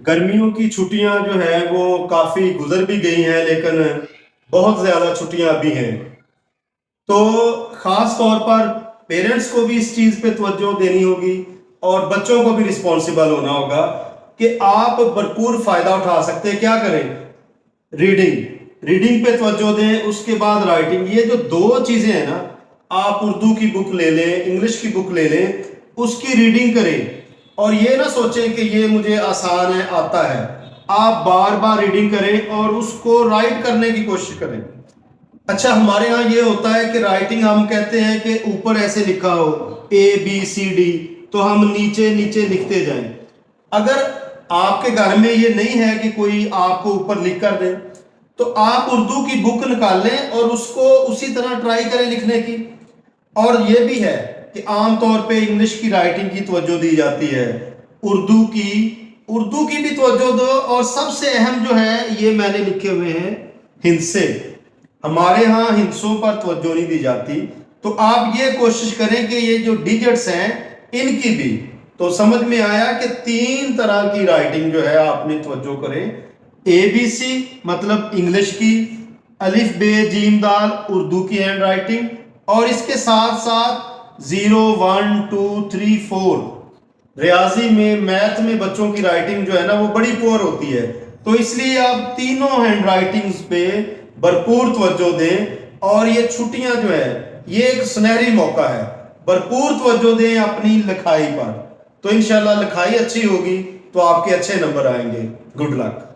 गर्मियों की छुट्टियां जो है वो काफ़ी गुजर भी गई हैं, लेकिन बहुत ज़्यादा छुट्टियां अभी हैं। तो ख़ास तौर पर पेरेंट्स को भी इस चीज़ पे तवज्जो देनी होगी और बच्चों को भी रिस्पॉन्सिबल होना होगा कि आप भरपूर फ़ायदा उठा सकते हैं। क्या करें? रीडिंग पे तवज्जो दें, उसके बाद राइटिंग। ये जो दो चीज़ें हैं ना, आप उर्दू की बुक ले लें, इंग्लिश की बुक ले लें, उसकी रीडिंग करें और ये ना सोचें कि ये मुझे आसान है, आता है। आप बार बार रीडिंग करें और उसको राइट करने की कोशिश करें। अच्छा, हमारे यहाँ ये होता है कि राइटिंग हम कहते हैं कि ऊपर ऐसे लिखा हो ABCD, तो हम नीचे नीचे लिखते जाएं। अगर आपके घर में ये नहीं है कि कोई आपको ऊपर लिख कर दे, तो आप उर्दू की बुक निकालें और उसको उसी तरह ट्राई करें लिखने की। और ये भी है कि आम तौर पे इंग्लिश की राइटिंग की तवज्जो दी जाती है, उर्दू की भी तवज्जो दो। और सबसे अहम जो है, ये मैंने लिखे हुए हैं हिंसे। हमारे यहाँ हिंसों पर तवज्जो नहीं दी जाती, तो आप ये कोशिश करें कि ये जो डिजिट्स हैं इनकी भी। तो समझ में आया कि 3 तरह की राइटिंग जो है आपने तवज्जो करें। ABC मतलब इंग्लिश की, अलिफ बे जीम दाल उर्दू की हैंड राइटिंग, और इसके साथ साथ 0 1 2 3 4 रियाजी में, मैथ में बच्चों की राइटिंग जो है ना वो बड़ी पुअर होती है। तो इसलिए आप तीनों हैंड राइटिंग्स पे भरपूर तवज्जो दें। और ये छुट्टियां जो है ये एक सुनहरी मौका है, भरपूर तवज्जो दें अपनी लिखाई पर। तो इंशाल्लाह लिखाई अच्छी होगी तो आपके अच्छे नंबर आएंगे। Good luck.